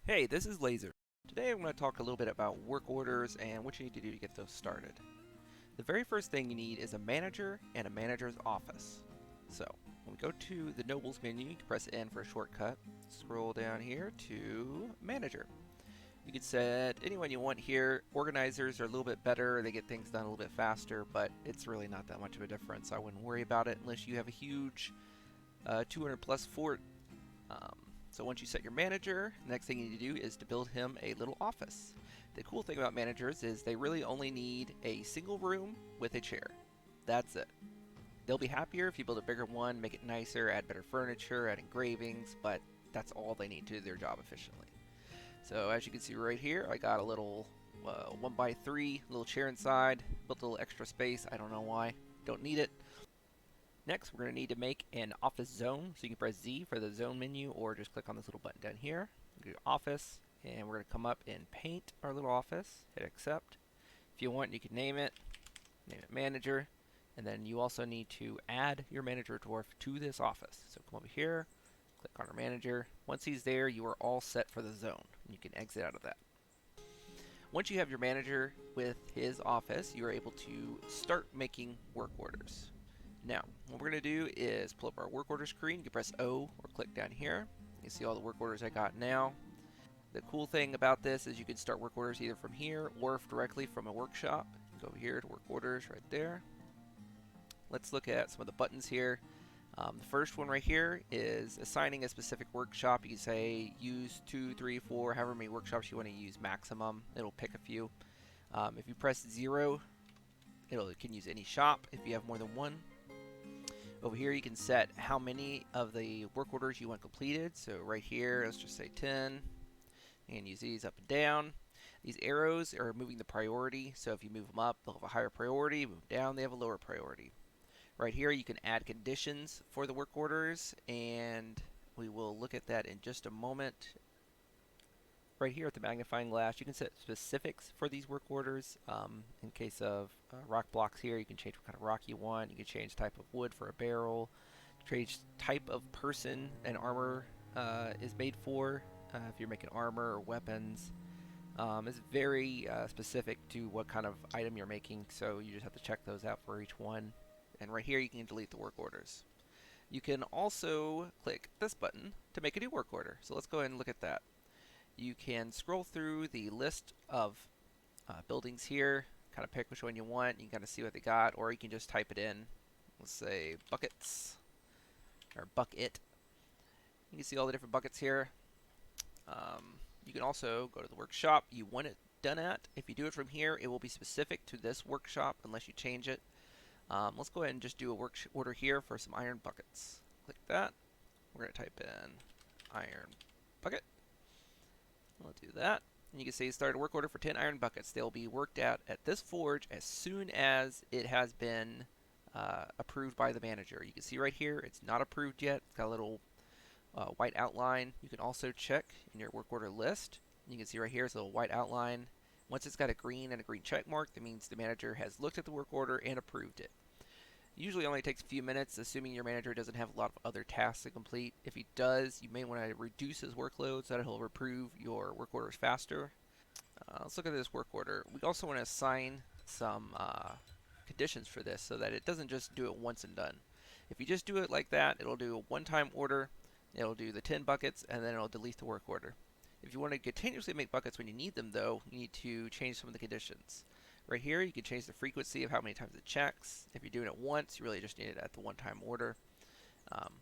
Hey, this is Laser. Today I'm going to talk a little bit about work orders and what you need to do to get those started. The very first thing you need is a manager and a manager's office. So, when we go to the Nobles menu, you can press N for a shortcut. Scroll down here to Manager. You can set anyone you want here. Organizers are a little bit better, they get things done a little bit faster, but it's really not that much of a difference. I wouldn't worry about it unless you have a huge 200 plus fort. Um, so once you set your manager, the next thing you need to do is to build him a little office. The cool thing about managers is they really only need a single room with a chair. That's it. They'll be happier if you build a bigger one, make it nicer, add better furniture, add engravings, but that's all they need to do their job efficiently. So as you can see right here, I got a little 1x3 little chair inside, built a little extra space. I don't know why. Don't need it. Next, we're going to need to make an office zone. So you can press Z for the zone menu or just click on this little button down here. Go to office, and we're going to come up and paint our little office. Hit accept. If you want, you can name it manager. And then you also need to add your manager dwarf to this office. So come over here, click on our manager. Once he's there, you are all set for the zone. You can exit out of that. Once you have your manager with his office, you are able to start making work orders. Now, what we're going to do is pull up our work order screen. You can press O or click down here. You can see all the work orders I got now. The cool thing about this is you can start work orders either from here or directly from a workshop. Go over here to work orders right there. Let's look at some of the buttons here. The first one right here is assigning a specific workshop. You can say use 2, 3, 4, however many workshops you want to use maximum. It'll pick a few. If you press 0, it can use any shop if you have more than one. Over here you can set how many of the work orders you want completed. So right here, let's just say 10. And use these up and down. These arrows are moving the priority. So if you move them up, they'll have a higher priority. Move down, they have a lower priority. Right here you can add conditions for the work orders, and we will look at that in just a moment. Right here at the magnifying glass, you can set specifics for these work orders. In case of rock blocks here, you can change what kind of rock you want. You can change type of wood for a barrel. Change type of person an armor is made for. If you're making armor or weapons, it's very specific to what kind of item you're making. So you just have to check those out for each one. And right here, you can delete the work orders. You can also click this button to make a new work order. So let's go ahead and look at that. You can scroll through the list of buildings here, kind of pick which one you want. You can kind of see what they got, or you can just type it in. Let's say buckets, or bucket. You can see all the different buckets here. You can also go to the workshop you want it done at. If you do it from here, it will be specific to this workshop unless you change it. Let's go ahead and just do a work order here for some iron buckets. Click that. We're going to type in iron bucket. We'll do that. And you can see start a work order for 10 iron buckets. They'll be worked out at this forge as soon as it has been approved by the manager. You can see right here it's not approved yet. It's got a little white outline. You can also check in your work order list. You can see right here it's a little white outline. Once it's got a green and a green check mark, that means the manager has looked at the work order and approved it. Usually only takes a few minutes, assuming your manager doesn't have a lot of other tasks to complete. If he does, you may want to reduce his workload so that he'll approve your work orders faster. Let's look at this work order. We also want to assign some conditions for this so that it doesn't just do it once and done. If you just do it like that, it'll do a one-time order, it'll do the 10 buckets, and then it'll delete the work order. If you want to continuously make buckets when you need them, though, you need to change some of the conditions. Right here, you can change the frequency of how many times it checks. If you're doing it once, you really just need it at the one-time order.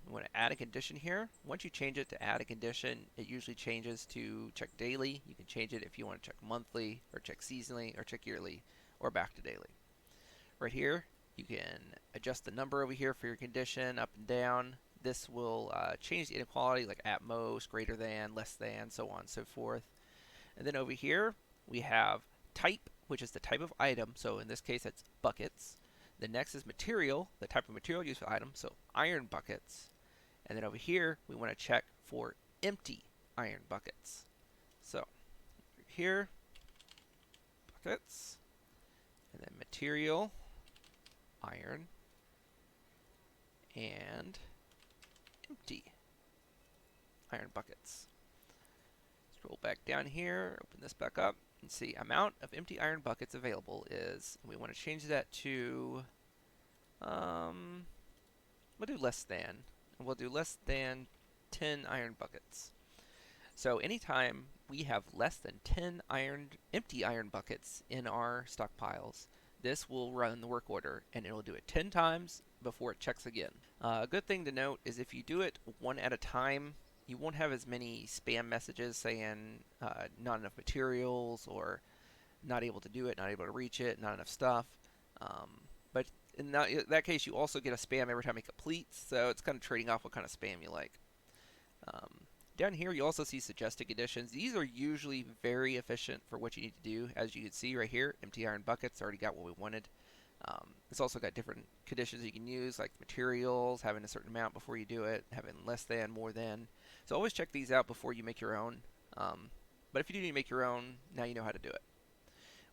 We want to add a condition here. Once you change it to add a condition, it usually changes to check daily. You can change it if you want to check monthly, or check seasonally, or check yearly, or back to daily. Right here, you can adjust the number over here for your condition up and down. This will change the inequality, like at most, greater than, less than, so on and so forth. And then over here, we have type, which is the type of item. So in this case, it's buckets. The next is material, the type of material used for item, so iron buckets. And then over here, we want to check for empty iron buckets. So here, buckets, and then material, iron, and empty iron buckets. Scroll back down here, open this back up, and see amount of empty iron buckets available is, we want to change that to, we'll do less than. And we'll do less than 10 iron buckets. So anytime we have less than 10 empty iron buckets in our stockpiles, this will run the work order, and it will do it 10 times before it checks again. A good thing to note is if you do it one at a time, you won't have as many spam messages saying not enough materials or not able to do it, not able to reach it, not enough stuff. But in that case, you also get a spam every time it completes, so it's kind of trading off what kind of spam you like. Down here, you also see suggested conditions. These are usually very efficient for what you need to do. As you can see right here, empty iron buckets already got what we wanted. It's also got different conditions you can use, like materials, having a certain amount before you do it, having less than, more than. So always check these out before you make your own. But if you do need to make your own, now you know how to do it.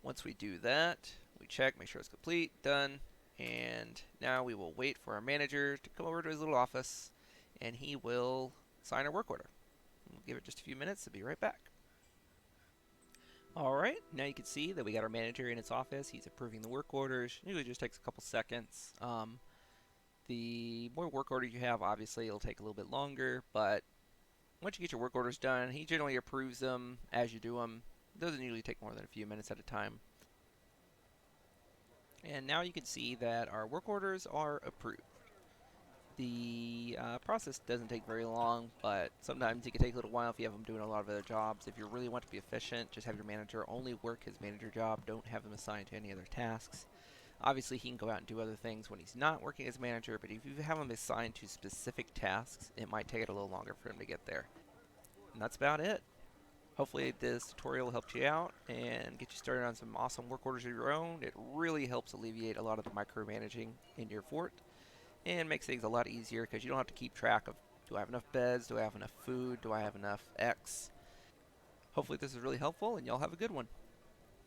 Once we do that, we check, make sure it's complete, done, and now we will wait for our manager to come over to his little office, and he will sign our work order. We'll give it just a few minutes and be right back. Alright, now you can see that we got our manager in his office. He's approving the work orders. It usually just takes a couple seconds. The more work orders you have, obviously it'll take a little bit longer, but once you get your work orders done, he generally approves them as you do them. It doesn't usually take more than a few minutes at a time. And now you can see that our work orders are approved. The process doesn't take very long, but sometimes it can take a little while if you have them doing a lot of other jobs. If you really want to be efficient, just have your manager only work his manager job. Don't have him assigned to any other tasks. Obviously, he can go out and do other things when he's not working as manager, but if you have him assigned to specific tasks, it might take it a little longer for him to get there. And that's about it. Hopefully this tutorial helped you out and get you started on some awesome work orders of your own. It really helps alleviate a lot of the micromanaging in your fort and makes things a lot easier because you don't have to keep track of, do I have enough beds, do I have enough food, do I have enough X. Hopefully this is really helpful and y'all have a good one.